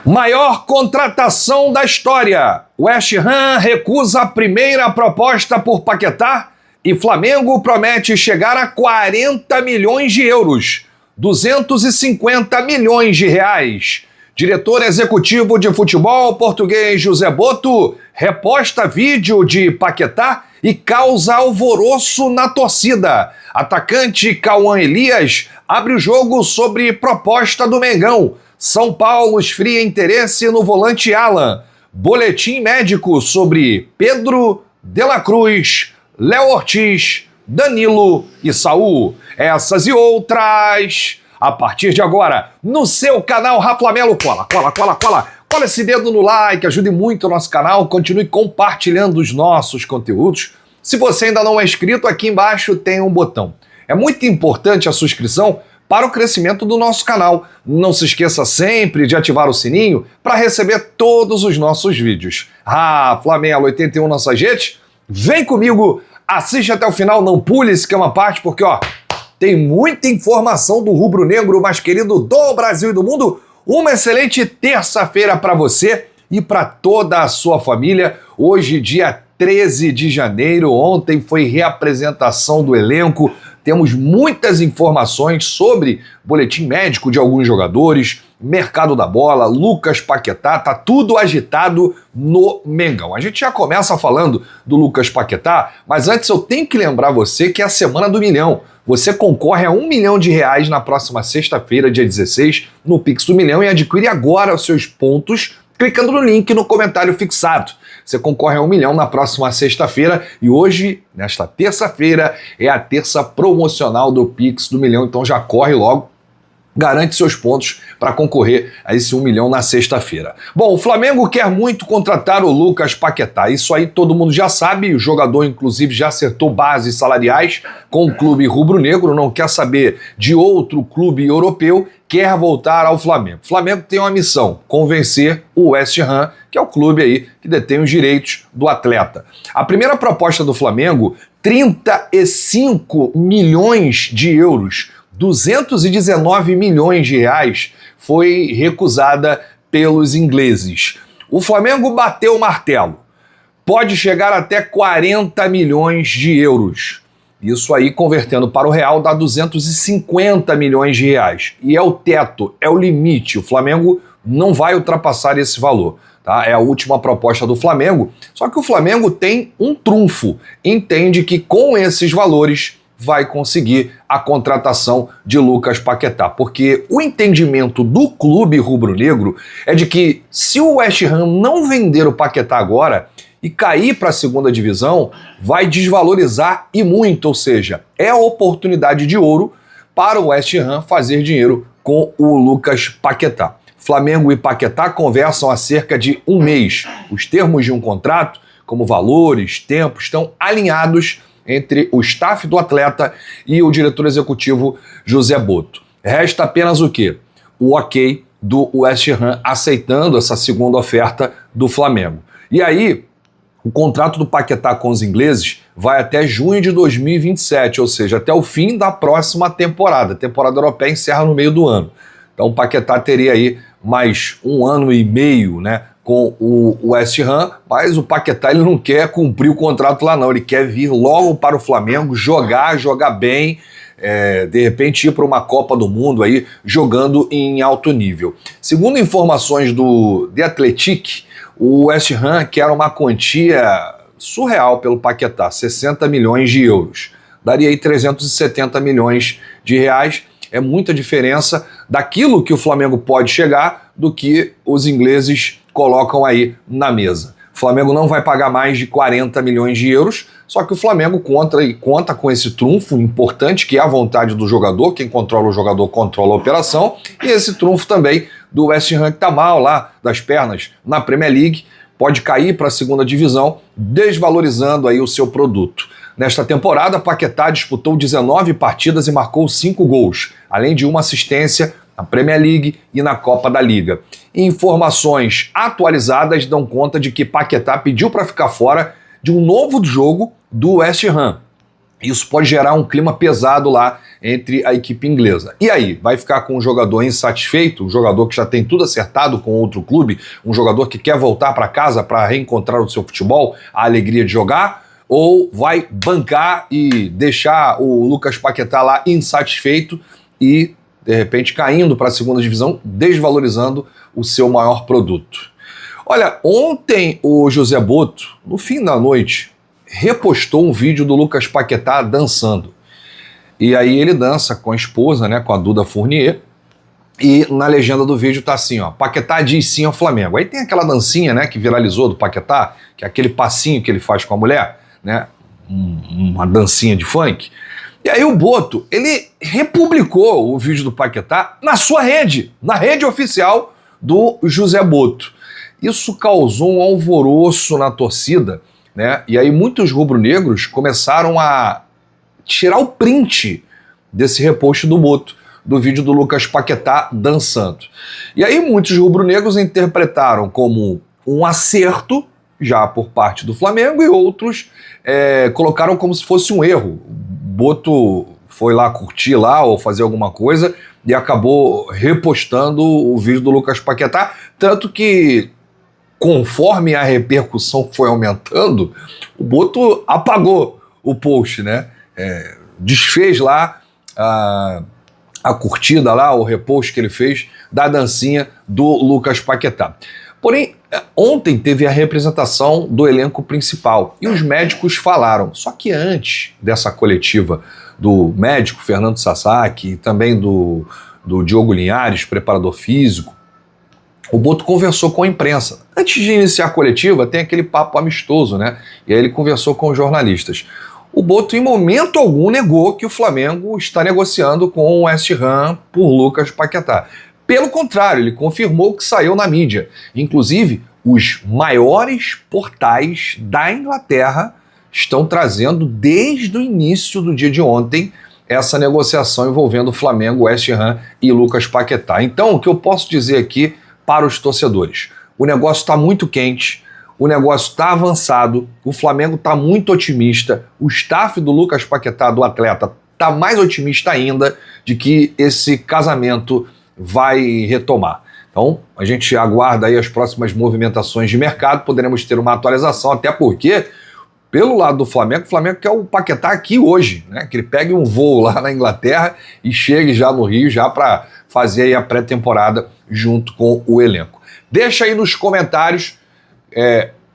Maior contratação da história. West Ham recusa a primeira proposta por Paquetá e Flamengo promete chegar a 40 milhões de euros, 250 milhões de reais. Diretor executivo de futebol português José Boto reposta vídeo de Paquetá e causa alvoroço na torcida. Atacante Cauã Elias abre o jogo sobre proposta do Mengão. São Paulo esfria interesse no volante Alan. Boletim médico sobre Pedro de la Cruz, Léo Ortiz, Danilo e Saul. Essas e outras a partir de agora no seu canal Raflamelo. Cola esse dedo no like, ajude muito o nosso canal, continue compartilhando os nossos conteúdos. Se você ainda não é inscrito, aqui embaixo tem um botão. É muito importante a sua inscrição para o crescimento do nosso canal. Não se esqueça sempre de ativar o sininho para receber todos os nossos vídeos. Raflamelo 81 nossas redes, vem comigo, assiste até o final, não pule esse que é uma parte, porque tem muita informação do rubro-negro mais querido do Brasil e do mundo. Uma excelente terça-feira para você e para toda a sua família. Hoje, dia 13 de janeiro, ontem foi reapresentação do elenco. Temos muitas informações sobre boletim médico de alguns jogadores, mercado da bola, Lucas Paquetá, tá tudo agitado no Mengão. A gente já começa falando do Lucas Paquetá, mas antes eu tenho que lembrar você que é a Semana do Milhão. Você concorre a R$1 milhão na próxima sexta-feira, dia 16, no Pix do Milhão e adquire agora os seus pontos clicando no link no comentário fixado. Você concorre a R$1 milhão na próxima sexta-feira e hoje, nesta terça-feira, é a terça promocional do Pix do Milhão, então já corre logo, garante seus pontos para concorrer a esse 1 milhão na sexta-feira. Bom, o Flamengo quer muito contratar o Lucas Paquetá, isso aí todo mundo já sabe, o jogador inclusive já acertou bases salariais com o clube rubro-negro, não quer saber de outro clube europeu, quer voltar ao Flamengo. O Flamengo tem uma missão, convencer o West Ham, que é o clube aí que detém os direitos do atleta. A primeira proposta do Flamengo, 35 milhões de euros, 219 milhões de reais, foi recusada pelos ingleses. O Flamengo bateu o martelo. Pode chegar até 40 milhões de euros. Isso aí, convertendo para o real, dá 250 milhões de reais. E é o teto, é o limite. O Flamengo não vai ultrapassar esse valor. Tá? É a última proposta do Flamengo. Só que o Flamengo tem um trunfo. Entende que com esses valores vai conseguir a contratação de Lucas Paquetá. Porque o entendimento do clube rubro-negro é de que se o West Ham não vender o Paquetá agora e cair para a segunda divisão, vai desvalorizar e muito, ou seja, é a oportunidade de ouro para o West Ham fazer dinheiro com o Lucas Paquetá. Flamengo e Paquetá conversam há cerca de um mês. Os termos de um contrato, como valores, tempo, estão alinhados entre o staff do atleta e o diretor executivo José Boto. Resta apenas o quê? O ok do West Ham aceitando essa segunda oferta do Flamengo. E aí, o contrato do Paquetá com os ingleses vai até junho de 2027, ou seja, até o fim da próxima temporada. A temporada europeia encerra no meio do ano. Então o Paquetá teria aí mais 1 ano e meio, né, com o West Ham, mas o Paquetá ele não quer cumprir o contrato lá não, ele quer vir logo para o Flamengo, jogar bem, de repente ir para uma Copa do Mundo aí, jogando em alto nível. Segundo informações do The Athletic, o West Ham quer uma quantia surreal pelo Paquetá, 60 milhões de euros. Daria aí 370 milhões de reais. É muita diferença daquilo que o Flamengo pode chegar do que os ingleses colocam aí na mesa. O Flamengo não vai pagar mais de 40 milhões de euros, só que o Flamengo conta com esse trunfo importante, que é a vontade do jogador. Quem controla o jogador controla a operação, e esse trunfo também do West Ham, que está mal lá das pernas na Premier League, pode cair para a segunda divisão, desvalorizando aí o seu produto. Nesta temporada, Paquetá disputou 19 partidas e marcou 5 gols, além de uma assistência na Premier League e na Copa da Liga. Informações atualizadas dão conta de que Paquetá pediu para ficar fora de um novo jogo do West Ham. Isso pode gerar um clima pesado lá entre a equipe inglesa. E aí, vai ficar com um jogador insatisfeito, um jogador que já tem tudo acertado com outro clube, um jogador que quer voltar para casa para reencontrar o seu futebol, a alegria de jogar, ou vai bancar e deixar o Lucas Paquetá lá insatisfeito e, de repente, caindo para a segunda divisão, desvalorizando o seu maior produto? Olha, ontem o José Boto, no fim da noite, repostou um vídeo do Lucas Paquetá dançando. E aí ele dança com a esposa, né, com a Duda Fournier, e na legenda do vídeo tá assim, ó, Paquetá diz sim ao Flamengo. Aí tem aquela dancinha, né, que viralizou do Paquetá, que é aquele passinho que ele faz com a mulher, né, uma dancinha de funk. E aí o Boto, ele republicou o vídeo do Paquetá na sua rede, na rede oficial do José Boto. Isso causou um alvoroço na torcida, né? E aí muitos rubro-negros começaram a tirar o print desse repost do Boto, do vídeo do Lucas Paquetá dançando. E aí muitos rubro-negros interpretaram como um acerto, já por parte do Flamengo, e outros colocaram como se fosse um erro. Boto foi lá curtir lá ou fazer alguma coisa e acabou repostando o vídeo do Lucas Paquetá, tanto que, conforme a repercussão foi aumentando, o Boto apagou o post, né? Desfez lá a curtida lá, o repost que ele fez da dancinha do Lucas Paquetá. Porém, ontem teve a representação do elenco principal e os médicos falaram. Só que antes dessa coletiva do médico Fernando Sasaki e também do Diogo Linhares, preparador físico, o Boto conversou com a imprensa. Antes de iniciar a coletiva, tem aquele papo amistoso, né? E aí ele conversou com os jornalistas. O Boto, em momento algum, negou que o Flamengo está negociando com o West Ham por Lucas Paquetá. Pelo contrário, ele confirmou que saiu na mídia. Inclusive, os maiores portais da Inglaterra estão trazendo desde o início do dia de ontem essa negociação envolvendo Flamengo, West Ham e Lucas Paquetá. Então, o que eu posso dizer aqui para os torcedores? O negócio está muito quente, o negócio está avançado, o Flamengo está muito otimista, o staff do Lucas Paquetá, do atleta, está mais otimista ainda de que esse casamento vai retomar. Então, a gente aguarda aí as próximas movimentações de mercado, poderemos ter uma atualização, até porque, pelo lado do Flamengo, o Flamengo quer o Paquetá aqui hoje, né? Que ele pegue um voo lá na Inglaterra e chegue já no Rio, já para fazer aí a pré-temporada junto com o elenco. Deixa aí nos comentários,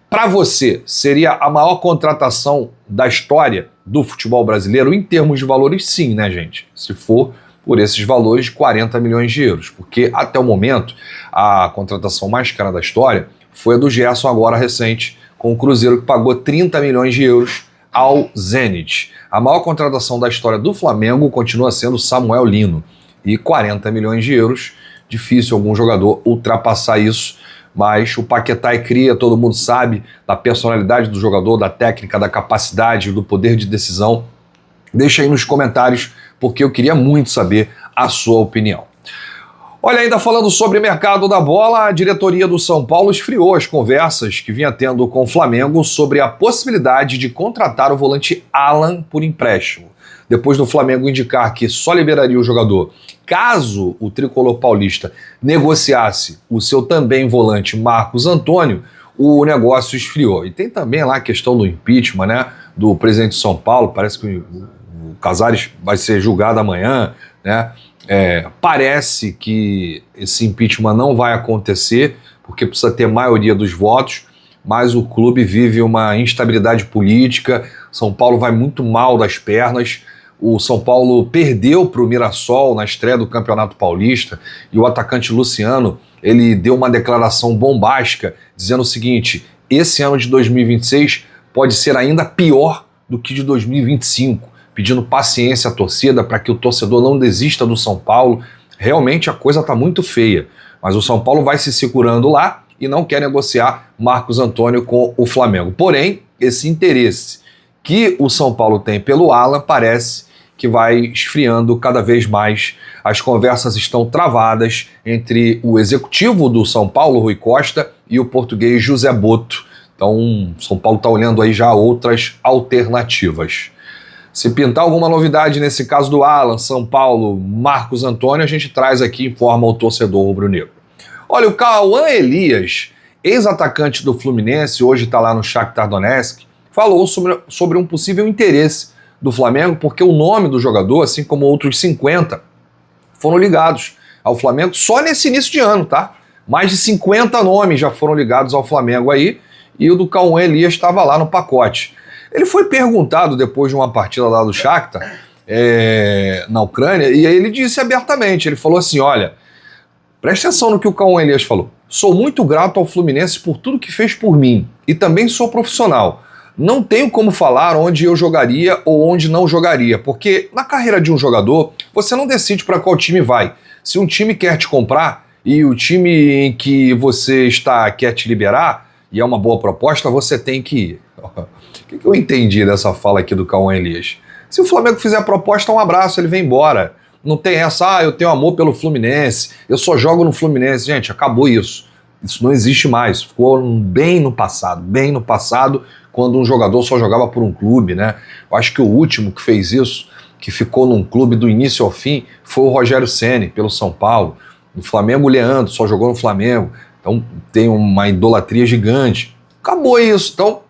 para você, seria a maior contratação da história do futebol brasileiro em termos de valores? Sim, né, gente? Se for por esses valores de 40 milhões de euros, porque até o momento a contratação mais cara da história foi a do Gerson, agora recente, com o Cruzeiro, que pagou 30 milhões de euros ao Zenit. A maior contratação da história do Flamengo continua sendo Samuel Lino, e 40 milhões de euros, difícil algum jogador ultrapassar isso, mas o Paquetá é cria, todo mundo sabe da personalidade do jogador, da técnica, da capacidade, do poder de decisão. Deixa aí nos comentários, porque eu queria muito saber a sua opinião. Olha, ainda falando sobre mercado da bola, a diretoria do São Paulo esfriou as conversas que vinha tendo com o Flamengo sobre a possibilidade de contratar o volante Alan por empréstimo. Depois do Flamengo indicar que só liberaria o jogador caso o tricolor paulista negociasse o seu também volante Marcos Antônio, o negócio esfriou. E tem também lá a questão do impeachment, né, do presidente de São Paulo. Parece que o Casares vai ser julgado amanhã, né? Parece que esse impeachment não vai acontecer, porque precisa ter maioria dos votos, mas o clube vive uma instabilidade política. São Paulo vai muito mal das pernas. O São Paulo perdeu para o Mirassol na estreia do Campeonato Paulista, e o atacante Luciano, ele deu uma declaração bombástica dizendo o seguinte: esse ano de 2026 pode ser ainda pior do que de 2025, pedindo paciência à torcida para que o torcedor não desista do São Paulo. Realmente a coisa está muito feia, mas o São Paulo vai se segurando lá e não quer negociar Marcos Antônio com o Flamengo. Porém, esse interesse que o São Paulo tem pelo Alan parece que vai esfriando cada vez mais. As conversas estão travadas entre o executivo do São Paulo, Rui Costa, e o português José Boto. Então, São Paulo está olhando aí já outras alternativas. Se pintar alguma novidade nesse caso do Alan, São Paulo, Marcos Antônio, a gente traz aqui e informa o torcedor rubro-negro. Olha, o Cauã Elias, ex-atacante do Fluminense, hoje está lá no Shakhtar Donetsk, falou sobre um possível interesse do Flamengo, porque o nome do jogador, assim como outros 50, foram ligados ao Flamengo só nesse início de ano, tá? Mais de 50 nomes já foram ligados ao Flamengo aí, e o do Cauã Elias estava lá no pacote. Ele foi perguntado depois de uma partida lá do Shakhtar, na Ucrânia, e aí ele disse abertamente, ele falou assim, olha, presta atenção no que o Cauã Elias falou. Sou muito grato ao Fluminense por tudo que fez por mim, e também sou profissional. Não tenho como falar onde eu jogaria ou onde não jogaria, porque na carreira de um jogador, você não decide para qual time vai. Se um time quer te comprar e o time em que você está quer te liberar, e é uma boa proposta, você tem que ir. O que eu entendi dessa fala aqui do Cauã Elias? Se o Flamengo fizer a proposta, um abraço, ele vem embora. Não tem essa, eu tenho amor pelo Fluminense, eu só jogo no Fluminense. Gente, acabou isso. Isso não existe mais. Ficou bem no passado, quando um jogador só jogava por um clube, né? Eu acho que o último que fez isso, que ficou num clube do início ao fim, foi o Rogério Ceni, pelo São Paulo. No Flamengo, o Leandro só jogou no Flamengo. Então tem uma idolatria gigante. Acabou isso. Então,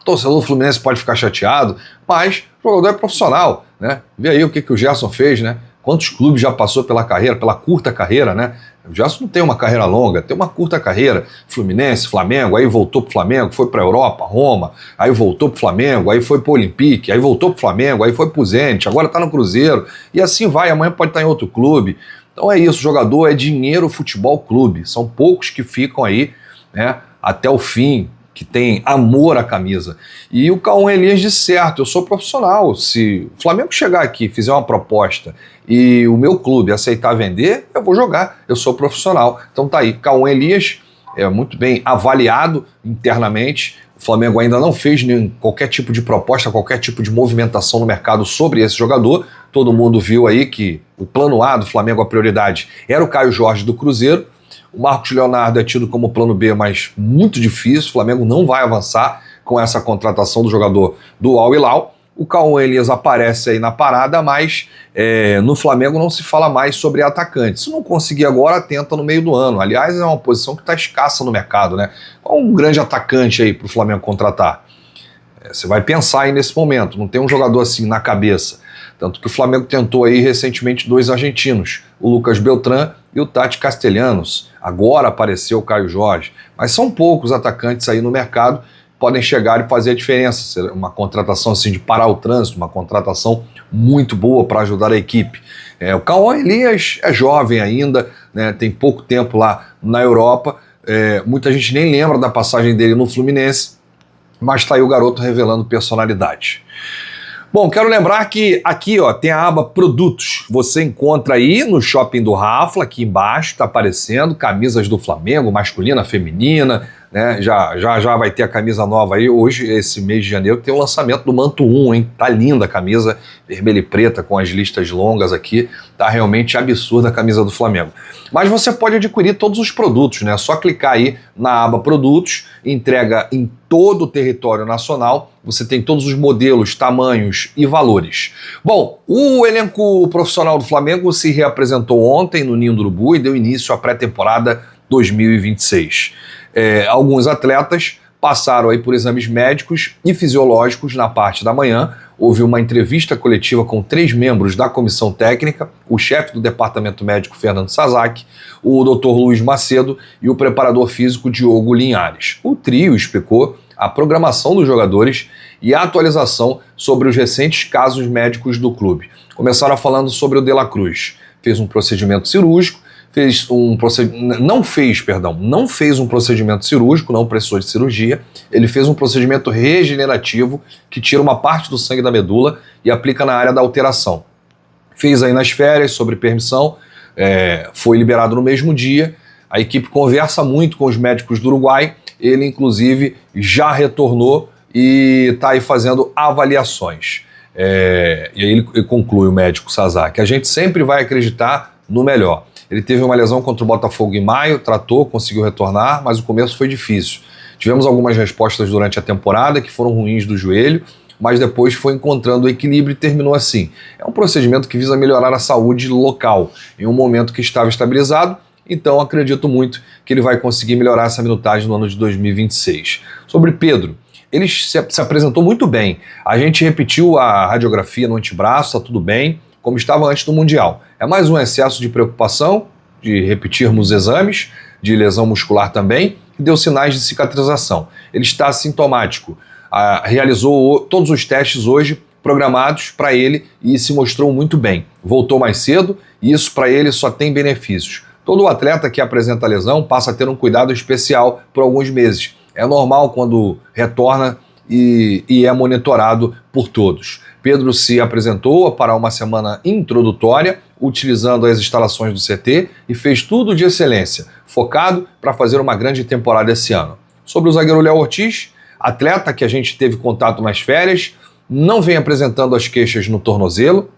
o torcedor do Fluminense pode ficar chateado, mas o jogador é profissional, né? Vê aí o que o Gerson fez, né? Quantos clubes já passou pela carreira, pela curta carreira, né? O Gerson não tem uma carreira longa, tem uma curta carreira. Fluminense, Flamengo, aí voltou pro Flamengo, foi pra Europa, Roma, aí voltou pro Flamengo, aí foi pro Olympique, aí voltou pro Flamengo, aí foi pro Zenit, agora tá no Cruzeiro, e assim vai, amanhã pode estar em outro clube. Então é isso, jogador é dinheiro futebol clube. São poucos que ficam aí, né, até o fim, que tem amor à camisa. E o Cauã Elias disse certo, eu sou profissional. Se o Flamengo chegar aqui, fizer uma proposta e o meu clube aceitar vender, eu vou jogar, eu sou profissional. Então tá aí, Cauã Elias é muito bem avaliado internamente. O Flamengo ainda não fez qualquer tipo de proposta, qualquer tipo de movimentação no mercado sobre esse jogador. Todo mundo viu aí que o plano A do Flamengo, a prioridade, era o Caio Jorge do Cruzeiro. O Marcos Leonardo é tido como plano B, mas muito difícil. O Flamengo não vai avançar com essa contratação do jogador do Al Hilal. O Cauã Elias aparece aí na parada, mas no Flamengo não se fala mais sobre atacante. Se não conseguir agora, tenta no meio do ano. Aliás, é uma posição que está escassa no mercado, né? Qual um grande atacante aí para o Flamengo contratar? Você vai pensar aí nesse momento, não tem um jogador assim na cabeça. Tanto que o Flamengo tentou aí recentemente 2 argentinos, o Lucas Beltrán e o Tati Castellanos. Agora apareceu o Caio Jorge. Mas são poucos atacantes aí no mercado, podem chegar e fazer a diferença. Uma contratação assim de parar o trânsito, uma contratação muito boa para ajudar a equipe. O Cauã Elias é jovem ainda, né, tem pouco tempo lá na Europa. Muita gente nem lembra da passagem dele no Fluminense, mas está aí o garoto revelando personalidade. Bom, quero lembrar que aqui tem a aba Produtos. Você encontra aí no Shopping do Rafla, aqui embaixo, está aparecendo camisas do Flamengo, masculina, feminina, né? Já vai ter a camisa nova aí. Hoje, esse mês de janeiro, tem o lançamento do Manto 1, hein? Tá linda a camisa, vermelha e preta, com as listas longas aqui. Tá realmente absurda a camisa do Flamengo. Mas você pode adquirir todos os produtos, né? É só clicar aí na aba Produtos, entrega em todo o território nacional. Você tem todos os modelos, tamanhos e valores. Bom, o elenco profissional do Flamengo se reapresentou ontem no Ninho do Urubu e deu início à pré-temporada 2026. Alguns atletas passaram aí por exames médicos e fisiológicos na parte da manhã. Houve uma entrevista coletiva com 3 membros da comissão técnica, o chefe do departamento médico, Fernando Sasaki, o Dr. Luiz Macedo e o preparador físico, Diogo Linhares. O trio explicou a programação dos jogadores e a atualização sobre os recentes casos médicos do clube. Começaram falando sobre o De La Cruz. Fez um procedimento cirúrgico, não fez um procedimento cirúrgico, não precisou de cirurgia. Ele fez um procedimento regenerativo que tira uma parte do sangue da medula e aplica na área da alteração. Fez aí nas férias, sobre permissão, foi liberado no mesmo dia. A equipe conversa muito com os médicos do Uruguai, ele inclusive já retornou e está aí fazendo avaliações. E aí ele conclui, o médico Sasaki: a gente sempre vai acreditar no melhor. Ele teve uma lesão contra o Botafogo em maio, tratou, conseguiu retornar, mas o começo foi difícil. Tivemos algumas respostas durante a temporada que foram ruins do joelho. mas depois foi encontrando o equilíbrio e terminou assim. É um procedimento que visa melhorar a saúde local, em um momento que estava estabilizado, então acredito muito que ele vai conseguir melhorar essa minutagem no ano de 2026. Sobre Pedro, ele se apresentou muito bem. A gente repetiu a radiografia no antebraço, está tudo bem, como estava antes do Mundial. É mais um excesso de preocupação, de repetirmos exames, de lesão muscular também, que deu sinais de cicatrização. Ele está assintomático. Realizou todos os testes hoje programados para ele e se mostrou muito bem. Voltou mais cedo e isso para ele só tem benefícios. Todo atleta que apresenta lesão passa a ter um cuidado especial por alguns meses. É normal quando retorna e é monitorado por todos. Pedro se apresentou para uma semana introdutória, utilizando as instalações do CT e fez tudo de excelência, focado para fazer uma grande temporada esse ano. Sobre o zagueiro Léo Ortiz, atleta que a gente teve contato nas férias, não vem apresentando as queixas no tornozelo.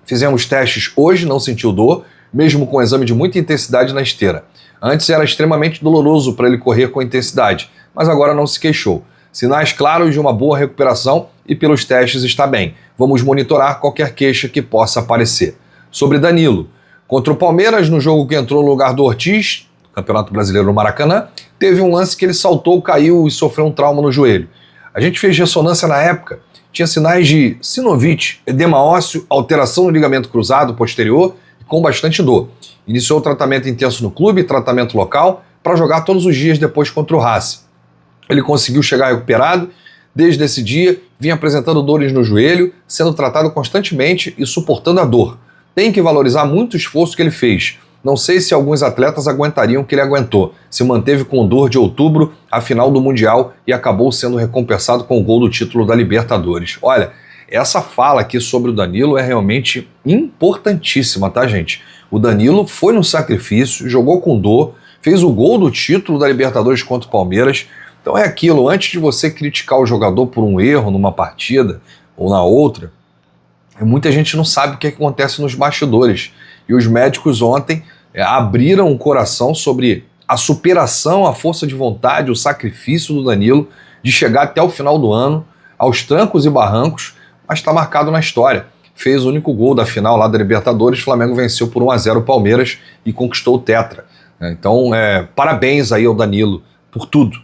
Fizemos testes hoje, não sentiu dor, mesmo com exame de muita intensidade na esteira. Antes era extremamente doloroso para ele correr com intensidade, mas agora não se queixou. Sinais claros de uma boa recuperação e pelos testes está bem. Vamos monitorar qualquer queixa que possa aparecer. Sobre Danilo, contra o Palmeiras, no jogo que entrou no lugar do Ortiz, Campeonato Brasileiro no Maracanã, teve um lance que ele saltou, caiu e sofreu um trauma no joelho. A gente fez ressonância na época, tinha sinais de sinovite, edema ósseo, alteração no ligamento cruzado posterior e com bastante dor. Iniciou o tratamento intenso no clube, tratamento local, para jogar todos os dias depois contra o Racing. Ele conseguiu chegar recuperado, desde esse dia vinha apresentando dores no joelho, sendo tratado constantemente e suportando a dor. Tem que valorizar muito o esforço que ele fez. Não sei se alguns atletas aguentariam o que ele aguentou. Se manteve com dor de outubro, a final do Mundial, e acabou sendo recompensado com o gol do título da Libertadores. Olha, essa fala aqui sobre o Danilo é realmente importantíssima, tá, gente? O Danilo foi no sacrifício, jogou com dor, fez o gol do título da Libertadores contra o Palmeiras. Então é aquilo, antes de você criticar o jogador por um erro numa partida ou na outra, muita gente não sabe o que acontece nos bastidores. E os médicos ontem abriram o coração sobre a superação, a força de vontade, o sacrifício do Danilo de chegar até o final do ano, aos trancos e barrancos, mas está marcado na história. Fez o único gol da final lá da Libertadores, o Flamengo venceu por 1-0 o Palmeiras e conquistou o Tetra. Então, parabéns aí ao Danilo por tudo.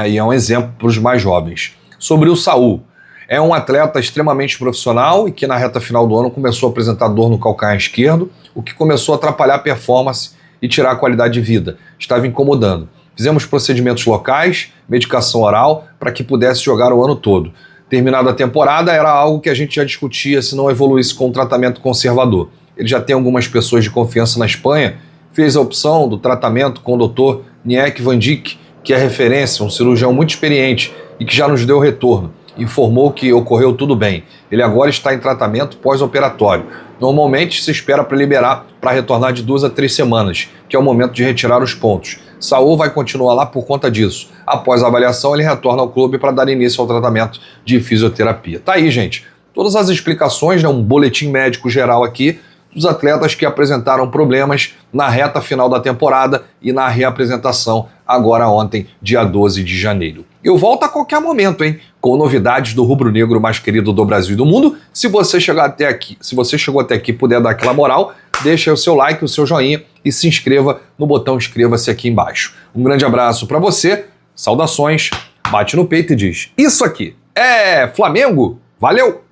E é um exemplo para os mais jovens. Sobre o Saul, é um atleta extremamente profissional e que na reta final do ano começou a apresentar dor no calcanhar esquerdo, o que começou a atrapalhar a performance e tirar a qualidade de vida. Estava incomodando. Fizemos procedimentos locais, medicação oral, para que pudesse jogar o ano todo. Terminada a temporada, era algo que a gente já discutia se não evoluísse com um tratamento conservador. Ele já tem algumas pessoas de confiança na Espanha, fez a opção do tratamento com o Dr. Niek Van Dijk, que é referência, um cirurgião muito experiente e que já nos deu retorno. Informou que ocorreu tudo bem. Ele agora está em tratamento pós-operatório. Normalmente se espera para liberar para retornar de 2 a 3 semanas, que é o momento de retirar os pontos. Saul vai continuar lá por conta disso. Após a avaliação, ele retorna ao clube para dar início ao tratamento de fisioterapia. Tá aí, gente. Todas as explicações, um boletim médico geral aqui, dos atletas que apresentaram problemas na reta final da temporada e na reapresentação agora ontem, dia 12 de janeiro. Eu volto a qualquer momento, com novidades do rubro-negro mais querido do Brasil e do mundo. Se você chegou até aqui e puder dar aquela moral, deixa aí o seu like, o seu joinha e se inscreva no botão inscreva-se aqui embaixo. Um grande abraço para você, saudações, bate no peito e diz: isso aqui é Flamengo, valeu!